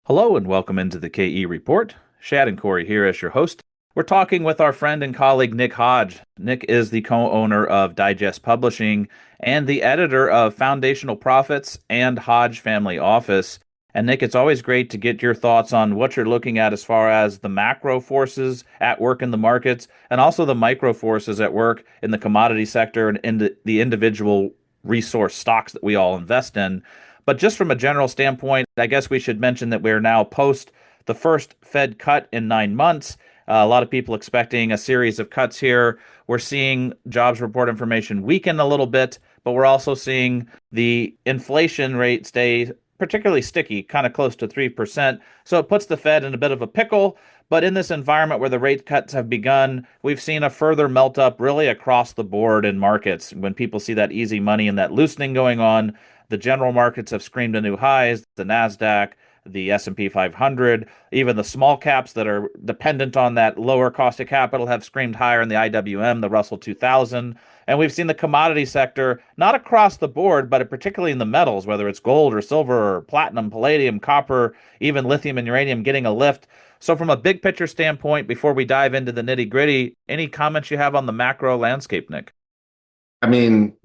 Hello and welcome into the KE Report. Shad and Corey here as your host. We're talking with our friend and colleague Nick Hodge. Nick is the co-owner of Digest Publishing and the editor of Foundational Profits and Hodge Family Office. And Nick, it's always great to get your thoughts on what you're looking at as far as the macro forces at work in the markets and also the micro forces at work in the commodity sector and in the individual resource stocks that we all invest in. But just from a general standpoint, I guess we should mention that we're now post the first Fed cut in 9 months. A lot of people expecting a series of cuts here. We're seeing jobs report information weaken a little bit, but we're also seeing the inflation rate stay particularly sticky, kind of close to 3%. So it puts the Fed in a bit of a pickle. But in this environment where the rate cuts have begun, we've seen a further melt up really across the board in markets. When people see that easy money and that loosening going on, the general markets have screamed to new highs, the Nasdaq, the S&P 500, even the small caps that are dependent on that lower cost of capital have screamed higher in the IWM, the Russell 2000. And we've seen the commodity sector, not across the board, but particularly in the metals, whether it's gold or silver or platinum, palladium, copper, even lithium and uranium getting a lift. So from a big picture standpoint, before we dive into the nitty gritty, any comments you have on the macro landscape, Nick?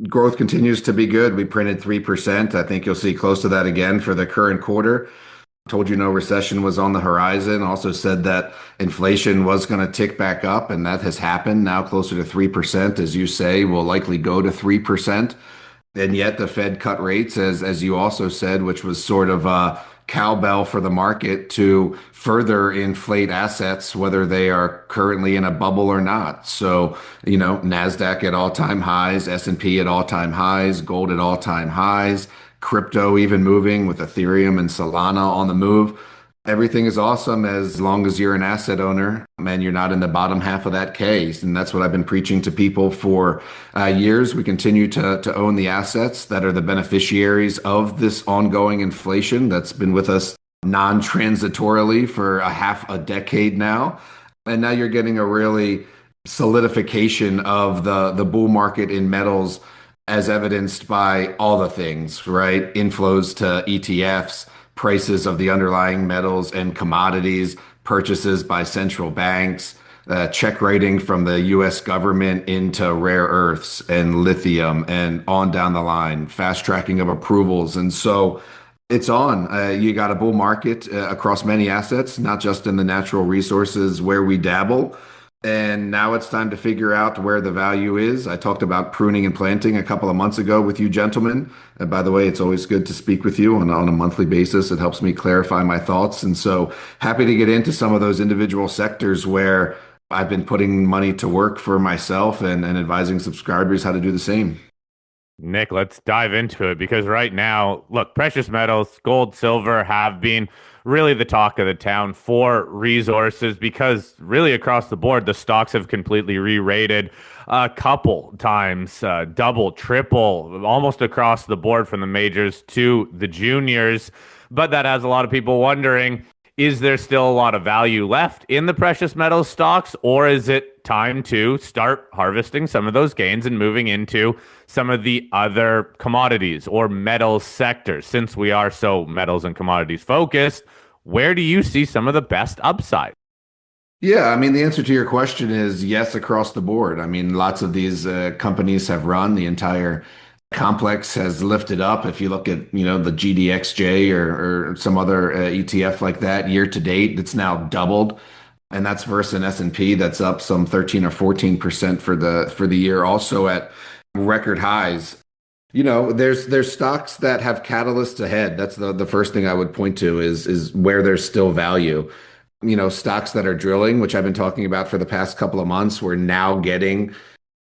Growth continues to be good. We printed 3%. I think you'll see close to that again for the current quarter. Told you no recession was on the horizon. Also said that inflation was going to tick back up, and that has happened. Now closer to 3%, as you say, will likely go to 3%. And yet the Fed cut rates, as you also said, which was sort of a cowbell for the market to further inflate assets, whether they are currently in a bubble or not. So, NASDAQ at all-time highs, S&P at all-time highs, gold at all-time highs, crypto even moving with Ethereum and Solana on the move. Everything is awesome as long as you're an asset owner and you're not in the bottom half of that case. And that's what I've been preaching to people for years. We continue to own the assets that are the beneficiaries of this ongoing inflation that's been with us non-transitorily for a half a decade now. And now you're getting a really solidification of the bull market in metals as evidenced by all the things, right? Inflows to ETFs, prices of the underlying metals and commodities, purchases by central banks, check rating from the US government into rare earths and lithium and on down the line, fast tracking of approvals. And so it's on. You got a bull market across many assets, not just in the natural resources where we dabble. And now it's time to figure out where the value is. I talked about pruning and planting a couple of months ago with you gentlemen. And by the way, it's always good to speak with you on a monthly basis. It helps me clarify my thoughts. And so happy to get into some of those individual sectors where I've been putting money to work for myself and advising subscribers how to do the same. Nick, let's dive into it because right now, look, precious metals, gold, silver have been really the talk of the town for resources because really across the board, the stocks have completely re-rated a couple times, double, triple, almost across the board from the majors to the juniors. But that has a lot of people wondering, is there still a lot of value left in the precious metals stocks, or is it time to start harvesting some of those gains and moving into some of the other commodities or metals sectors? Since we are so metals and commodities focused, where do you see some of the best upside? Yeah, the answer to your question is yes, across the board. Lots of these companies have run. The entire complex has lifted up. If you look at, the GDXJ or some other ETF like that, year to date, it's now doubled. And that's versus an S&P that's up some 13 or 14% for the year, also at record highs. There's stocks that have catalysts ahead. That's the first thing I would point to is where there's still value. Stocks that are drilling, which I've been talking about for the past couple of months, we're now getting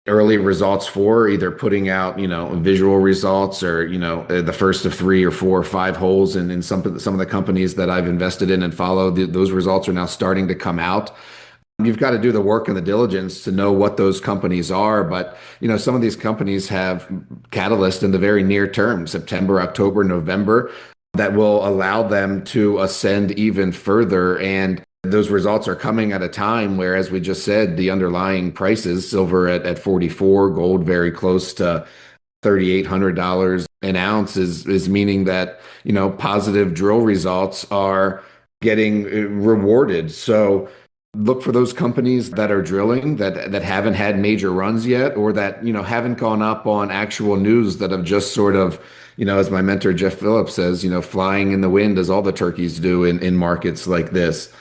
early results for either putting out, visual results or, the first of 3 or 4 or 5 holes in some of the companies that I've invested in and follow. Those results are now starting to come out. You've got to do the work and the diligence to know what those companies are. But, some of these companies have catalysts in the very near term, September, October, November, that will allow them to ascend even further. And those results are coming at a time where, as we just said, the underlying prices, silver at 44, gold very close to $3,800 an ounce is meaning that, positive drill results are getting rewarded. So look for those companies that are drilling that haven't had major runs yet, or that haven't gone up on actual news, that have just sort of, as my mentor Jeff Phillips says, flying in the wind, as all the turkeys do in markets like this.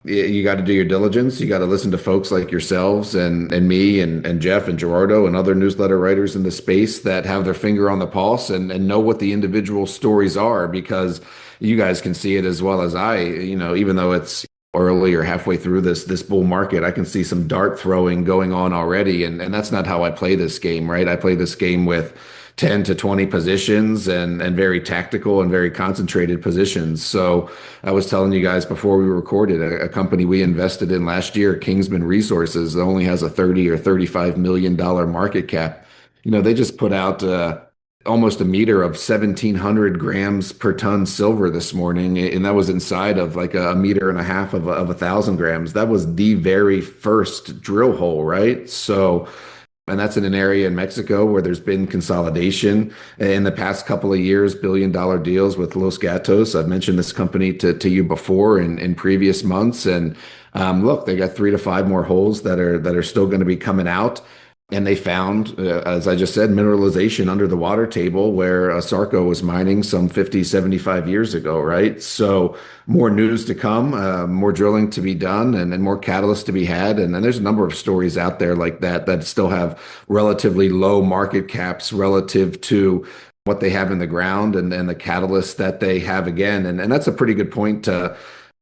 You got to do your diligence. You got to listen to folks like yourselves and me and Jeff and Gerardo and other newsletter writers in the space that have their finger on the pulse and know what the individual stories are, because you guys can see it as well as I, even though it's early or halfway through this bull market, I can see some dart throwing going on already. And that's not how I play this game, right? I play this game with 10 to 20 positions and very tactical and very concentrated positions. So I was telling you guys before we recorded, a company we invested in last year, Kingsman Resources, only has a 30 or $35 million market cap. They just put out almost a meter of 1,700 grams per ton silver this morning, and that was inside of like a meter and a half of 1,000 grams. That was the very first drill hole, right? So, and that's in an area in Mexico where there's been consolidation in the past couple of years, billion-dollar deals with Los Gatos. I've mentioned this company to you before in previous months, and look, they got 3 to 5 more holes that are still going to be coming out. And they found, as I just said, mineralization under the water table where Sarco was mining some 50, 75 years ago, right? So more news to come, more drilling to be done, and more catalysts to be had. And then there's a number of stories out there like that still have relatively low market caps relative to what they have in the ground and the catalysts that they have again. And that's a pretty good point to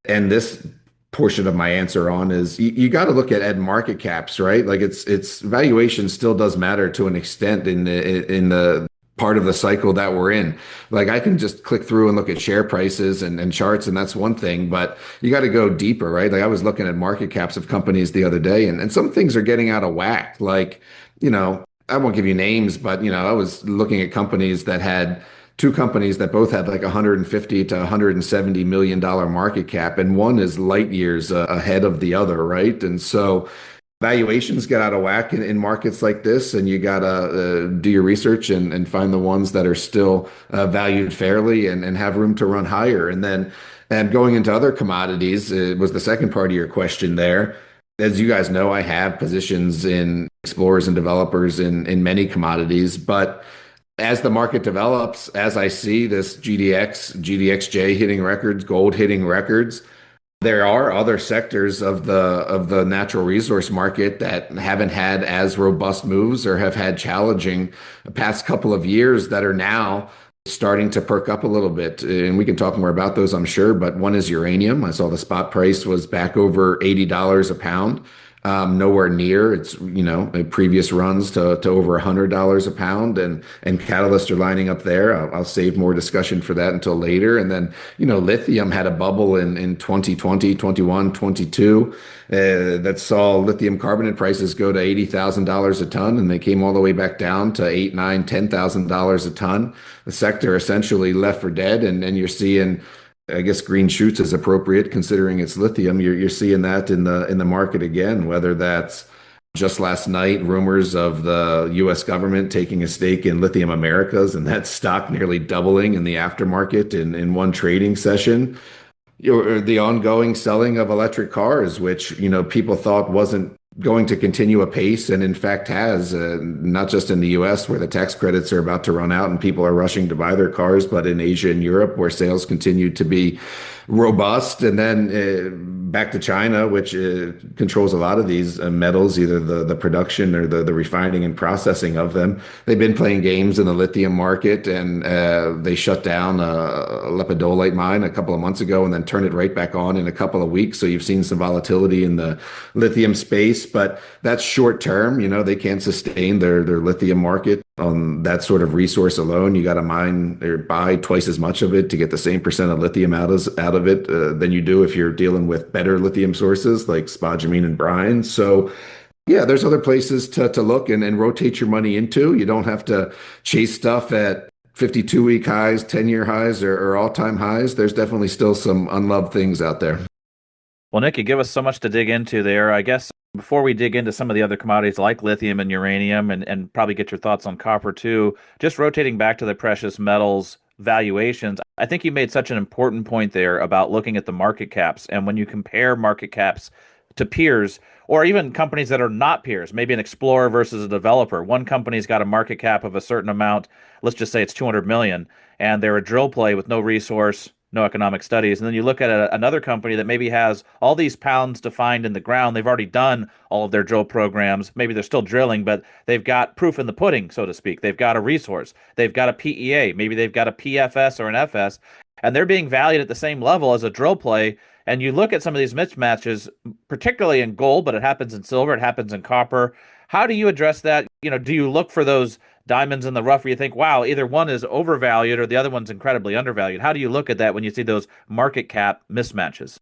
end this portion of my answer on. Is you got to look at market caps, right? Like it's valuation still does matter to an extent in the part of the cycle that we're in. Like I can just click through and look at share prices and charts, and that's one thing, but you got to go deeper, right? Like I was looking at market caps of companies the other day, and some things are getting out of whack. Like, I won't give you names, but I was looking at companies that had two companies that both had like 150 to 170 million dollar market cap, and one is light years ahead of the other, right? And so valuations get out of whack in markets like this, and you gotta do your research and find the ones that are still valued fairly and have room to run higher. And then, and going into other commodities, it was the second part of your question there. As you guys know, I have positions in explorers and developers in many commodities, but as the market develops, as I see this GDXJ hitting records, gold hitting records, there are other sectors of the natural resource market that haven't had as robust moves or have had challenging the past couple of years that are now starting to perk up a little bit. And we can talk more about those, I'm sure. But one is uranium. I saw the spot price was back over $80 a pound. Nowhere near its previous runs to over $100 a pound, and catalysts are lining up there. I'll save more discussion for that until later. And then lithium had a bubble in 2020, 21, 22 that saw lithium carbonate prices go to $80,000 a ton, and they came all the way back down to 8, 9, $10,000 a ton. The sector essentially left for dead, and you're seeing, I guess, green shoots is appropriate considering it's lithium. You're seeing that in the market again, whether that's just last night, rumors of the US government taking a stake in Lithium Americas, and that stock nearly doubling in the aftermarket in one trading session. The ongoing selling of electric cars, which people thought wasn't going to continue apace, and in fact has, not just in the US where the tax credits are about to run out and people are rushing to buy their cars, but in Asia and Europe where sales continue to be robust. And then back to China, which controls a lot of these metals, either the production or the refining and processing of them. They've been playing games in the lithium market, and they shut down a lepidolite mine a couple of months ago and then turned it right back on in a couple of weeks. So you've seen some volatility in the lithium space, but that's short term. They can't sustain their lithium market on that sort of resource alone. You got to mine or buy twice as much of it to get the same percent of lithium out of it than you do if you're dealing with better lithium sources like spodumene and brine. So yeah, there's other places to look and rotate your money into. You don't have to chase stuff at 52-week highs, 10-year highs, or all-time highs. There's definitely still some unloved things out there. Well, Nick, you give us so much to dig into there. I guess before we dig into some of the other commodities like lithium and uranium, and probably get your thoughts on copper too, just rotating back to the precious metals, valuations. I think you made such an important point there about looking at the market caps. And when you compare market caps to peers, or even companies that are not peers, maybe an explorer versus a developer. One company's got a market cap of a certain amount. Let's just say it's 200 million, and they're a drill play with no resource, no economic studies. And then you look at another company that maybe has all these pounds defined in the ground. They've already done all of their drill programs. Maybe they're still drilling, but they've got proof in the pudding, so to speak. They've got a resource. They've got a PEA. Maybe they've got a PFS or an FS, and they're being valued at the same level as a drill play. And you look at some of these mismatches, particularly in gold, but it happens in silver, it happens in copper. How do you address that? Do you look for those diamonds in the rough where you think, wow, either one is overvalued or the other one's incredibly undervalued? How do you look at that when you see those market cap mismatches?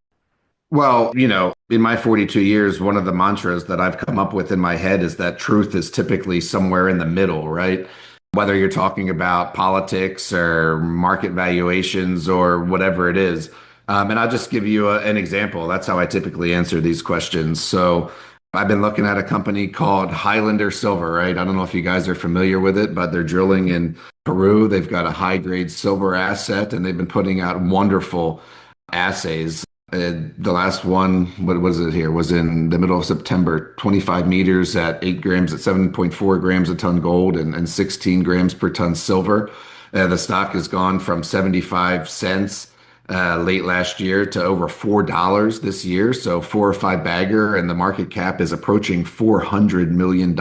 Well, in my 42 years, one of the mantras that I've come up with in my head is that truth is typically somewhere in the middle, right? Whether you're talking about politics or market valuations or whatever it is. And I'll just give you an example. That's how I typically answer these questions. So I've been looking at a company called Highlander Silver, right? I don't know if you guys are familiar with it, but they're drilling in Peru. They've got a high grade silver asset and they've been putting out wonderful assays. The last one, what was it here, was in the middle of September, 25 meters at 8 grams at 7.4 grams a ton gold and 16 grams per ton silver. The stock has gone from 75 cents late last year to over $4 this year. So 4 or 5 bagger, and the market cap is approaching $400 million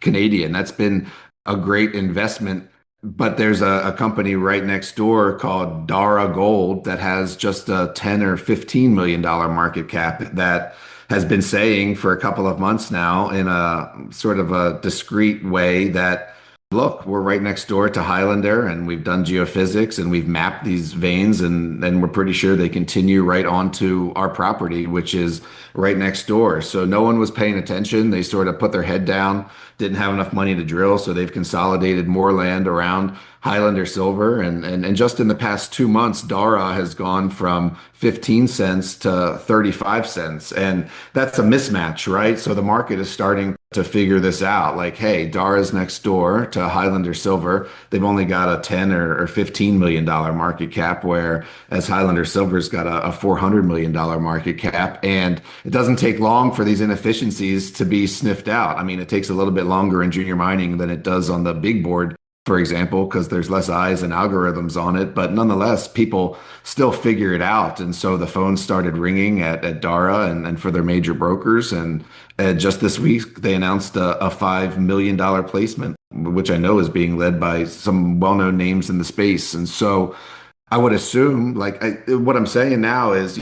Canadian. That's been a great investment. But there's a company right next door called Dara Gold that has just a 10 or $15 million market cap that has been saying for a couple of months now in a sort of a discreet way that, look, we're right next door to Highlander and we've done geophysics and we've mapped these veins and we're pretty sure they continue right onto our property, which is right next door. So no one was paying attention. They sort of put their head down, didn't have enough money to drill, so they've consolidated more land around Highlander Silver. And just in the past 2 months, Dara has gone from 15 cents to 35 cents. And that's a mismatch, right? So the market is starting to figure this out. Like, hey, Dara's next door to Highlander Silver. They've only got a 10 or $15 million market cap, where as Highlander Silver's got a $400 million market cap. And it doesn't take long for these inefficiencies to be sniffed out. I mean, it takes a little bit longer in junior mining than it does on the big board, for example, because there's less eyes and algorithms on it. But nonetheless, people still figure it out. And so the phones started ringing at Dara and for their major brokers. And just this week, they announced a $5 million placement, which I know is being led by some well-known names in the space. And so I would assume, like, what I'm saying now is,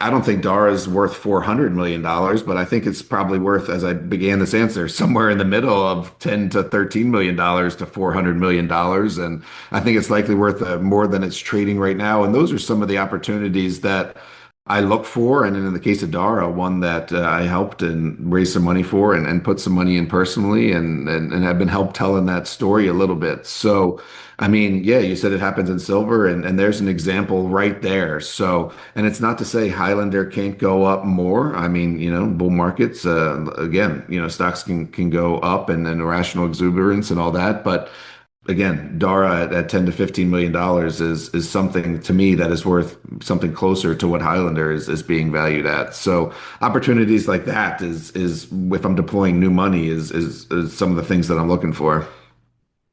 I don't think Dara is worth $400 million, but I think it's probably worth, as I began this answer, somewhere in the middle of $10 to $13 million to $400 million. And I think it's likely worth more than it's trading right now. And those are some of the opportunities that I look for. And in the case of Dara, one that I helped and raised some money for and put some money in personally and have been helped telling that story a little bit. So, I mean, yeah, you said it happens in silver, and there's an example right there. So, and it's not to say Highlander can't go up more. I mean, bull markets, again, stocks can go up and irrational exuberance and all that. But again, Dara at 10 to $15 million is something to me that is worth something closer to what Highlander is being valued at. So opportunities like that is if I'm deploying new money is some of the things that I'm looking for.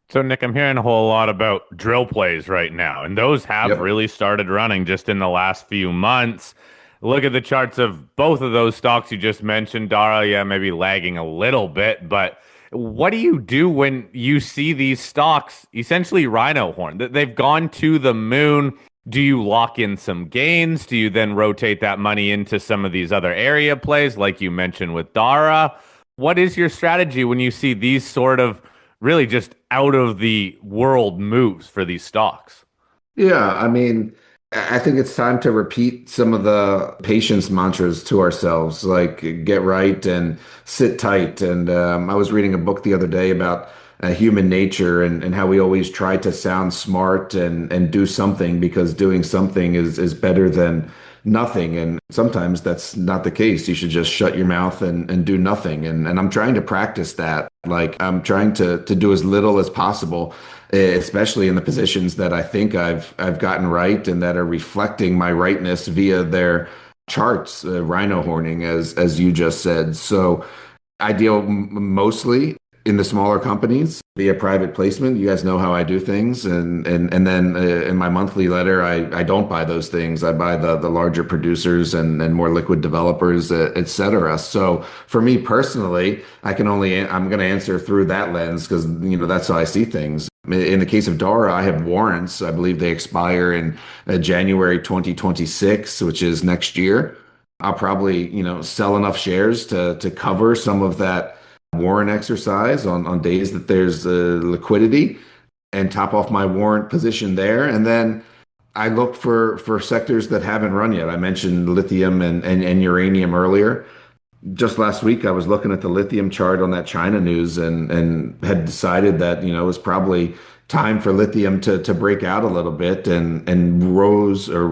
So, Nick, I'm hearing a whole lot about drill plays right now, and those have Yep. really started running just in the last few months. Look at the charts of both of those stocks you just mentioned. Dara, yeah, maybe lagging a little bit, but what do you do when you see these stocks essentially rhino horn? They've gone to the moon. Do you lock in some gains? Do you then rotate that money into some of these other area plays, like you mentioned with Dara? What is your strategy when you see these sort of really just out of the world moves for these stocks? Yeah, I mean, I think it's time to repeat some of the patience mantras to ourselves, like get right and sit tight. And I was reading a book the other day about human nature and how we always try to sound smart and do something because doing something is better than nothing. And sometimes that's not the case. You should just shut your mouth and do nothing. And I'm trying to practice that. Like I'm trying to do as little as possible. especially in the positions that I think I've gotten right and that are reflecting my rightness via their charts, rhino horning, as you just said. So I deal mostly in the smaller companies via private placement. You guys know how I do things, and then in my monthly letter, I don't buy those things. I buy the larger producers and more liquid developers, et cetera. So for me personally, I'm going to answer through that lens because that's how I see things. In the case of Dara, I have warrants. I believe they expire in January 2026, which is next year. I'll probably, sell enough shares to cover some of that warrant exercise on days that there's liquidity and top off my warrant position there. And then I look for sectors that haven't run yet. I mentioned lithium and uranium earlier. Just last week, I was looking at the lithium chart on that China news and had decided that, it was probably time for lithium to break out a little bit and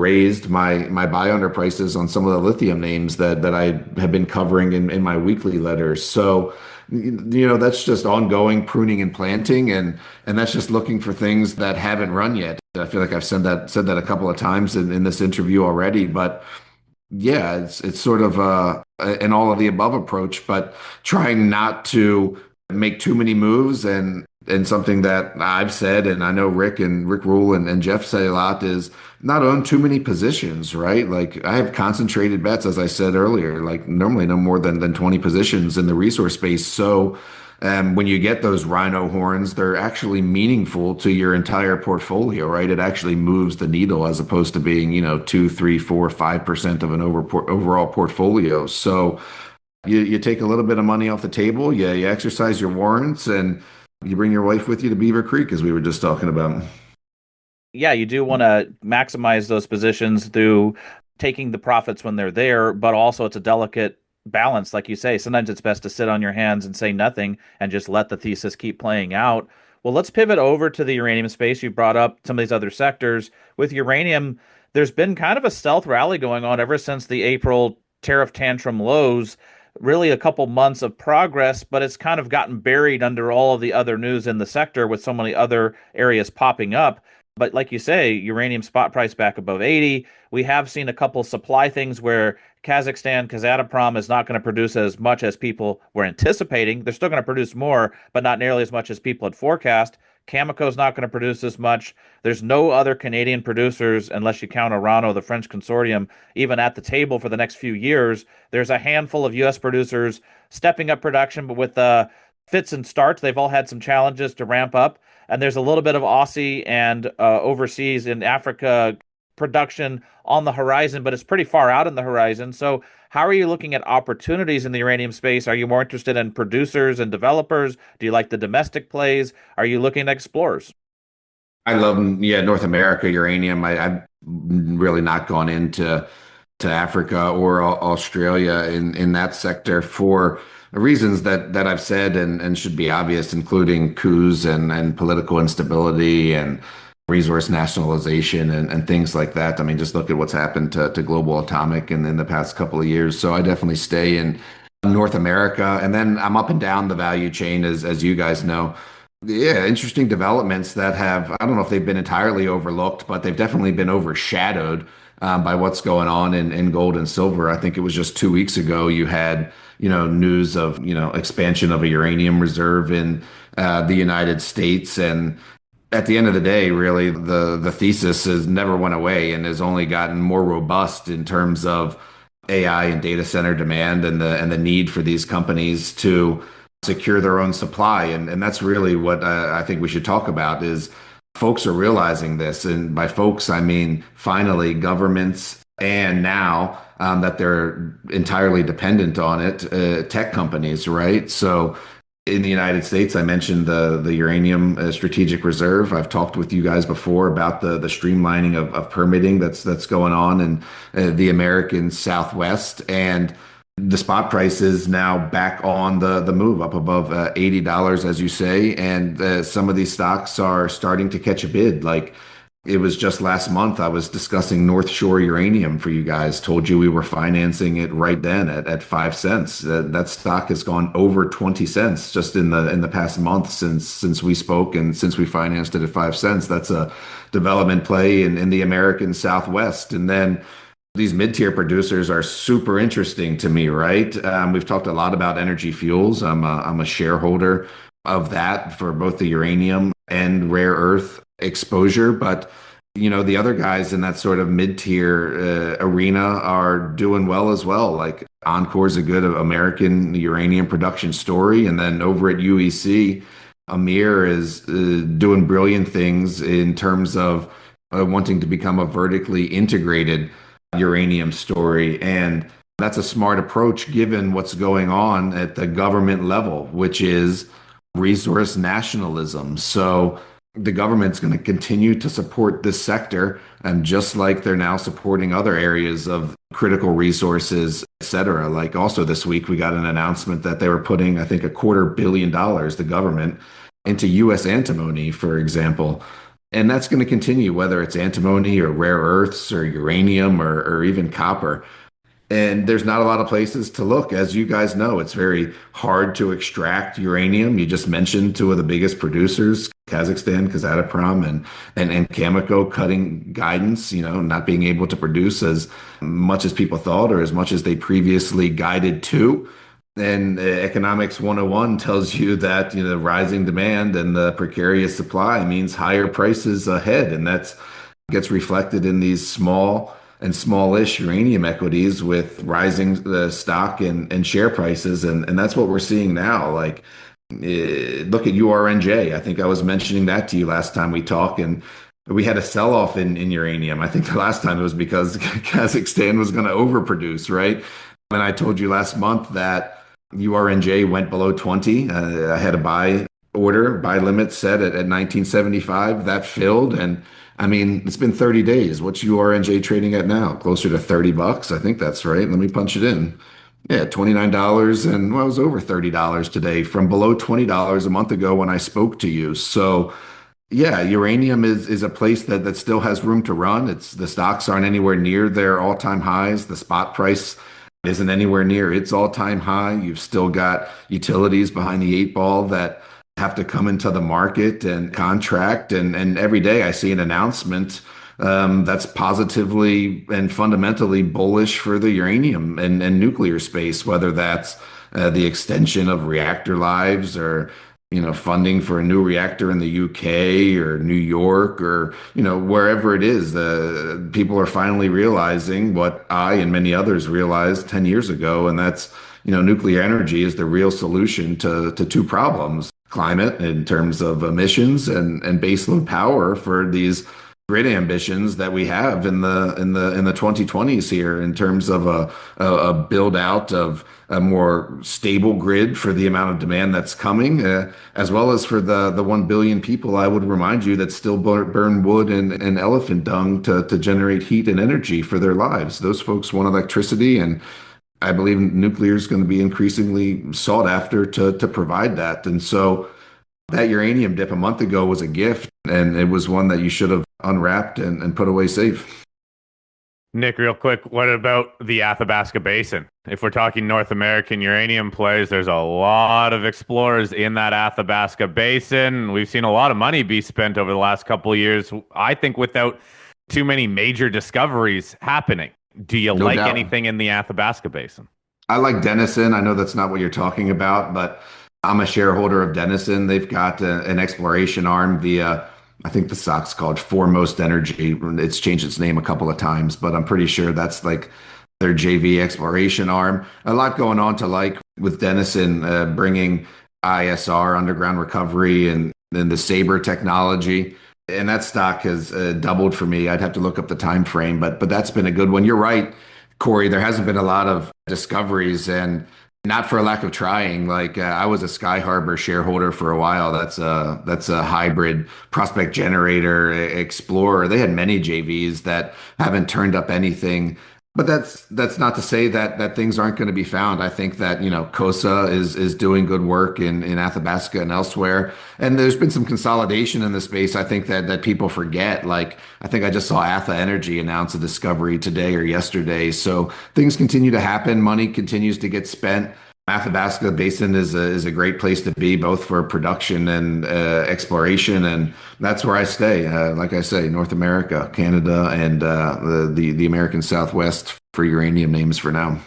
raised my buy under prices on some of the lithium names that I have been covering in my weekly letters. So, that's just ongoing pruning and planting and that's just looking for things that haven't run yet. I feel like I've said that a couple of times in this interview already, but yeah, it's sort of an all of the above approach, but trying not to make too many moves and something that I've said, and I know Rick Rule and Jeff say a lot is not own too many positions, right? Like I have concentrated bets, as I said earlier, like normally no more than 20 positions in the resource space. So when you get those rhino horns, they're actually meaningful to your entire portfolio, right? It actually moves the needle as opposed to being, 2, 3, 4, 5% of an overall portfolio. So you take a little bit of money off the table, you exercise your warrants, and you bring your wife with you to Beaver Creek, as we were just talking about. Yeah, you do want to maximize those positions through taking the profits when they're there, but also it's a delicate balance, like you say. Sometimes it's best to sit on your hands and say nothing and just let the thesis keep playing out. Well, let's pivot over to the uranium space. You brought up some of these other sectors. With uranium, there's been kind of a stealth rally going on ever since the April tariff tantrum lows. Really, a couple months of progress, but it's kind of gotten buried under all of the other news in the sector with so many other areas popping up. But like you say, uranium spot price back above 80. We have seen a couple supply things where Kazatomprom is not going to produce as much as people were anticipating. They're still going to produce more, but not nearly as much as people had forecast. Cameco is not going to produce as much. There's no other Canadian producers, unless you count Orano, the French consortium, even at the table for the next few years. There's a handful of U.S. producers stepping up production, but with fits and starts, they've all had some challenges to ramp up. And there's a little bit of Aussie and overseas in Africa production on the horizon, but it's pretty far out in the horizon. So, how are you looking at opportunities in the uranium space? Are you more interested in producers and developers? Do you like the domestic plays? Are you looking at explorers? I love, yeah, North America uranium. I've really not gone into Africa or Australia in that sector for reasons that I've said and should be obvious, including coups and political instability and resource nationalization and things like that. I mean, just look at what's happened to Global Atomic in the past couple of years. So I definitely stay in North America, and then I'm up and down the value chain, as you guys know. Yeah, interesting developments that have, I don't know if they've been entirely overlooked, but they've definitely been overshadowed by what's going on in gold and silver. I think it was just 2 weeks ago you had, news of, expansion of a uranium reserve in the United States. And at the end of the day, really, the thesis has never went away and has only gotten more robust in terms of AI and data center demand and the need for these companies to secure their own supply. And that's really what I think we should talk about is folks are realizing this. And by folks, I mean, finally, governments and now that they're entirely dependent on it, tech companies, right? So in the United States, I mentioned the uranium strategic reserve. I've talked with you guys before about the streamlining of permitting that's going on in the American Southwest, and the spot price is now back on the move up above $80, as you say, and some of these stocks are starting to catch a bid. Like It was just last month I was discussing North Shore Uranium for you guys. Told you we were financing it right then at 5 cents. That stock has gone over 20 cents just in the past month since we spoke and since we financed it at 5 cents. That's a development play in the American Southwest. And then these mid-tier producers are super interesting to me, right? We've talked a lot about energy fuels. I'm a shareholder of that for both the uranium and rare earth exposure, but the other guys in that sort of mid-tier arena are doing well as well. Like Encore's a good American uranium production story, and then over at UEC, Amir is doing brilliant things in terms of wanting to become a vertically integrated uranium story. And that's a smart approach given what's going on at the government level, which is resource nationalism. So the government's going to continue to support this sector, and just like they're now supporting other areas of critical resources, et cetera. Like also this week, we got an announcement that they were putting, I think, $250 million, the government, into U.S. antimony, for example. And that's going to continue, whether it's antimony or rare earths or uranium or even copper. And there's not a lot of places to look. As you guys know, it's very hard to extract uranium. You just mentioned two of the biggest producers, Kazakhstan, Kazatomprom, and Cameco cutting guidance, not being able to produce as much as people thought or as much as they previously guided to. And economics 101 tells you that rising demand and the precarious supply means higher prices ahead, and that's gets reflected in these small and smallish uranium equities with rising stock and share prices, and that's what we're seeing now. Like, look at URNJ. I think I was mentioning that to you last time we talked, and we had a sell-off in uranium. I think the last time it was because Kazakhstan was going to overproduce, right? And I told you last month that URNJ went below 20. I had a buy limit set at 1975. That filled. And I mean, it's been 30 days. What's URNJ trading at now? Closer to $30. I think that's right. Let me punch it in. Yeah, $29, and well, it was over $30 today from below $20 a month ago when I spoke to you. So yeah, uranium is a place that still has room to run. It's the stocks aren't anywhere near their all-time highs. The spot price isn't anywhere near its all-time high. You've still got utilities behind the eight ball that have to come into the market and contract. And every day I see an announcement that's positively and fundamentally bullish for the uranium and nuclear space, whether that's the extension of reactor lives or funding for a new reactor in the UK or New York or wherever it is. The people are finally realizing what I and many others realized 10 years ago, and that's nuclear energy is the real solution to two problems: climate in terms of emissions and baseload power for these grid ambitions that we have in the 2020s here in terms of a build out of a more stable grid for the amount of demand that's coming, as well as for the 1 billion people, I would remind you, that still burn wood and elephant dung to generate heat and energy for their lives. Those folks want electricity, and I believe nuclear is going to be increasingly sought after to provide that. And so that uranium dip a month ago was a gift, and it was one that you should have unwrapped and put away safe. Nick, real quick, what about the Athabasca Basin? If we're talking North American uranium plays, there's a lot of explorers in that Athabasca Basin. We've seen a lot of money be spent over the last couple of years, I think, without too many major discoveries happening. Do you No like doubt. anything in the Athabasca Basin? I like Denison. I know that's not what you're talking about, but I'm a shareholder of Denison. They've got an exploration arm via, I think the stock's called Foremost Energy. It's changed its name a couple of times, but I'm pretty sure that's like their JV exploration arm. A lot going on to like with Denison, bringing ISR, underground recovery, and then the Sabre technology. And that stock has doubled for me. I'd have to look up the time frame, but that's been a good one. You're right, Corey. There hasn't been a lot of discoveries, and not for a lack of trying. Like I was a Sky Harbor shareholder for a while. That's a hybrid prospect generator explorer. They had many JVs that haven't turned up anything But that's not to say that things aren't going to be found. I think that, Kosa is doing good work in Athabasca and elsewhere. And there's been some consolidation in the space. I think that people forget. Like, I think I just saw Atha Energy announce a discovery today or yesterday. So things continue to happen. Money continues to get spent. Athabasca Basin is a great place to be, both for production and exploration, and that's where I stay. Like I say, North America, Canada, and the American Southwest for uranium names for now.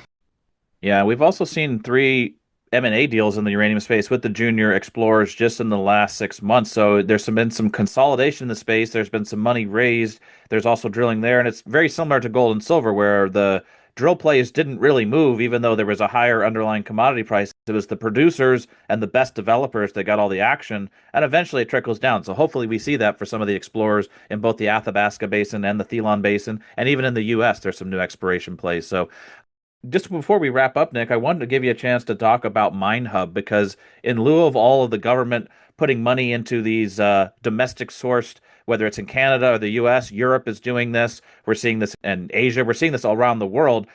Yeah, we've also seen three M&A deals in the uranium space with the junior explorers just in the last 6 months. So been some consolidation in the space. There's been some money raised. There's also drilling there, and it's very similar to gold and silver, where the drill plays didn't really move, even though there was a higher underlying commodity price. It was the producers and the best developers that got all the action, and eventually it trickles down. So hopefully we see that for some of the explorers in both the Athabasca Basin and the Thelon Basin, and even in the U.S. There's some new exploration plays. So just before we wrap up, Nick, I wanted to give you a chance to talk about Minehub because, in lieu of all of the government putting money into these domestic sourced, whether it's in Canada or the US, Europe is doing this. We're seeing this in Asia. We're seeing this all around the world,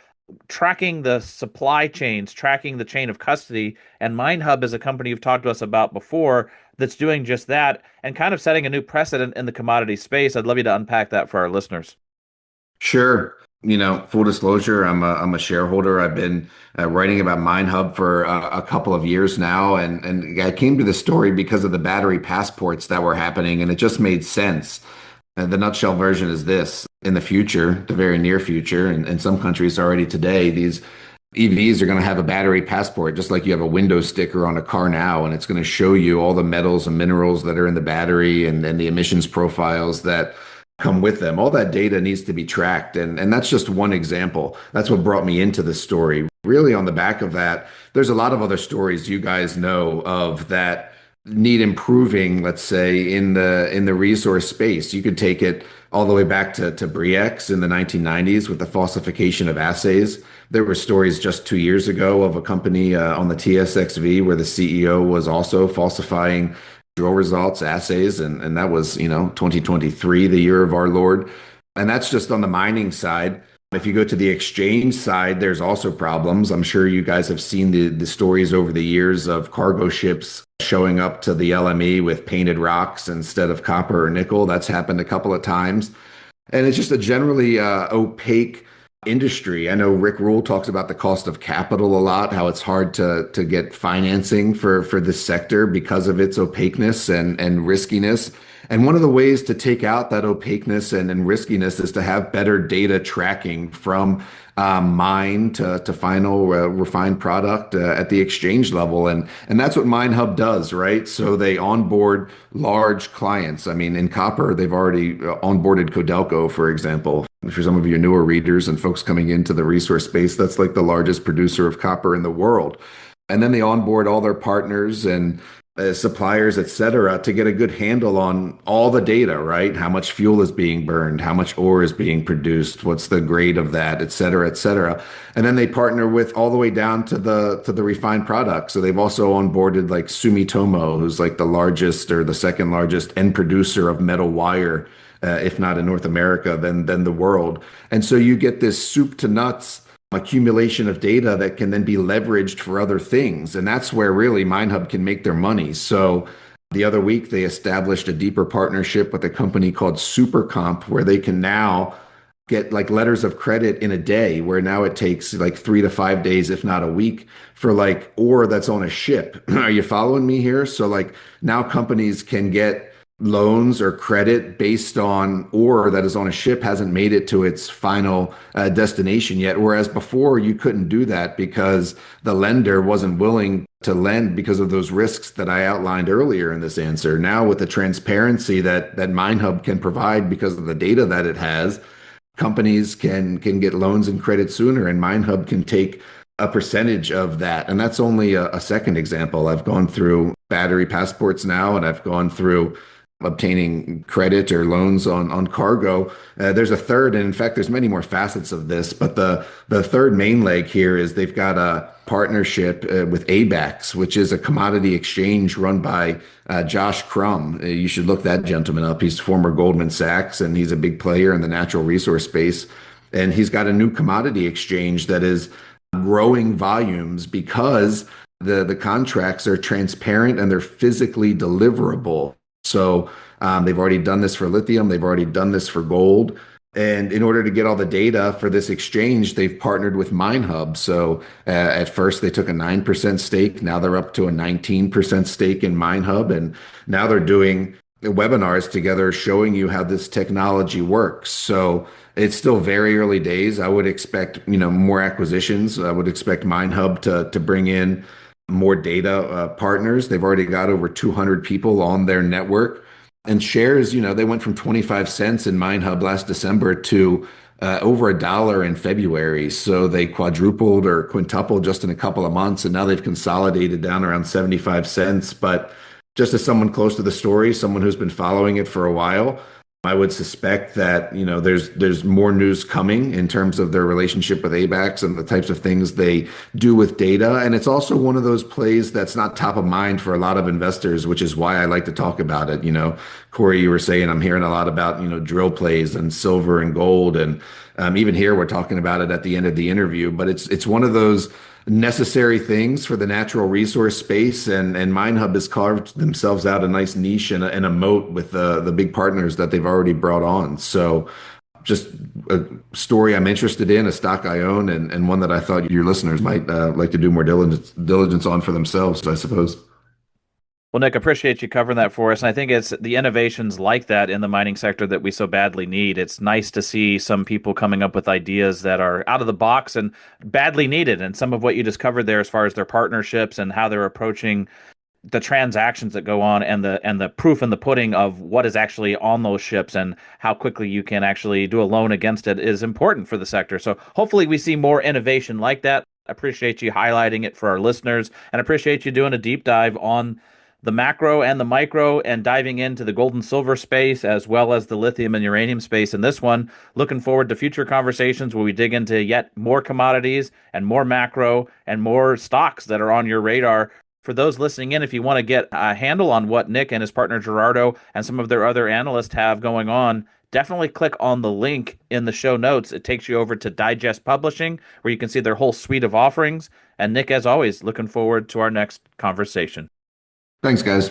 tracking the supply chains, tracking the chain of custody. And Minehub is a company you've talked to us about before that's doing just that and kind of setting a new precedent in the commodity space. I'd love you to unpack that for our listeners. Sure. Full disclosure, I'm a shareholder. I've been writing about MineHub for a couple of years now, and I came to the story because of the battery passports that were happening, and it just made sense. And the nutshell version is this: in the future, the very near future, and in some countries already today, these EVs are going to have a battery passport, just like you have a window sticker on a car now, and it's going to show you all the metals and minerals that are in the battery and the emissions profiles that come with them. All that data needs to be tracked. And that's just one example. That's what brought me into the story. Really, on the back of that, there's a lot of other stories you guys know of that need improving, let's say, in the resource space. You could take it all the way back to Bre-X in the 1990s with the falsification of assays. There were stories just 2 years ago of a company on the TSXV where the CEO was also falsifying drill results, assays, and that was, 2023, the year of our Lord. And that's just on the mining side. If you go to the exchange side, there's also problems. I'm sure you guys have seen the stories over the years of cargo ships showing up to the LME with painted rocks instead of copper or nickel. That's happened a couple of times. And it's just a generally opaque industry. I know Rick Rule talks about the cost of capital a lot, how it's hard to get financing for this sector because of its opaqueness and riskiness. And one of the ways to take out that opaqueness and riskiness is to have better data tracking from mine to final refined product at the exchange level. And that's what MineHub does, right? So they onboard large clients. I mean, in copper, they've already onboarded Codelco, for example. For some of your newer readers and folks coming into the resource space, that's like the largest producer of copper in the world. And then they onboard all their partners and suppliers, et cetera, to get a good handle on all the data, right? How much fuel is being burned, how much ore is being produced, what's the grade of that, et cetera, et cetera. And then they partner with all the way down to the refined product. So they've also onboarded like Sumitomo, who's like the largest or the second largest end producer of metal wire, if not in North America, then the world. And so you get this soup to nuts accumulation of data that can then be leveraged for other things. And that's where really MineHub can make their money. So the other week, they established a deeper partnership with a company called Supercomp, where they can now get like letters of credit in a day, where now it takes like 3 to 5 days, if not a week, for like ore that's on a ship. Are you following me here? So like now companies can get loans or credit based on ore that is on a ship hasn't made it to its final destination yet. Whereas before you couldn't do that because the lender wasn't willing to lend because of those risks that I outlined earlier in this answer. Now with the transparency that MineHub can provide because of the data that it has, companies can get loans and credit sooner, and MineHub can take a percentage of that. And that's only a second example. I've gone through battery passports now, and I've gone through obtaining credit or loans on cargo. There's a third, and in fact, there's many more facets of this, but the third main leg here is they've got a partnership with ABAX, which is a commodity exchange run by Josh Crum. You should look that gentleman up. He's former Goldman Sachs, and he's a big player in the natural resource space. And he's got a new commodity exchange that is growing volumes because the contracts are transparent and they're physically deliverable. So they've already done this for lithium, they've already done this for gold. And in order to get all the data for this exchange, they've partnered with Minehub. So at first they took a 9% stake. Now they're up to a 19% stake in Minehub. And now they're doing webinars together showing you how this technology works. So it's still very early days. I would expect, more acquisitions. I would expect Minehub to bring in more data partners. They've already got over 200 people on their network. And shares, they went from 25 cents in Minehub last December to over $1 in February. So they quadrupled or quintupled just in a couple of months. And now they've consolidated down around 75 cents. But just as someone close to the story, someone who's been following it for a while, I would suspect that, there's more news coming in terms of their relationship with ABAX and the types of things they do with data. And it's also one of those plays that's not top of mind for a lot of investors, which is why I like to talk about it. Corey, you were saying I'm hearing a lot about, drill plays and silver and gold. And even here, we're talking about it at the end of the interview, but it's one of those necessary things for the natural resource space, and Minehub has carved themselves out a nice niche and a moat with the big partners that they've already brought on. So just a story I'm interested in, a stock I own, and one that I thought your listeners might like to do more diligence on for themselves, I suppose. Well, Nick, appreciate you covering that for us. And I think it's the innovations like that in the mining sector that we so badly need. It's nice to see some people coming up with ideas that are out of the box and badly needed. And some of what you just covered there as far as their partnerships and how they're approaching the transactions that go on and the proof in the pudding of what is actually on those ships and how quickly you can actually do a loan against it is important for the sector. So hopefully we see more innovation like that. I appreciate you highlighting it for our listeners and appreciate you doing a deep dive on the macro and the micro and diving into the gold and silver space as well as the lithium and uranium space in this one. Looking forward to future conversations where we dig into yet more commodities and more macro and more stocks that are on your radar. For those listening in, if you want to get a handle on what Nick and his partner Gerardo and some of their other analysts have going on, definitely click on the link in the show notes. It takes you over to Digest Publishing, where you can see their whole suite of offerings. And Nick, as always, looking forward to our next conversation. Thanks, guys.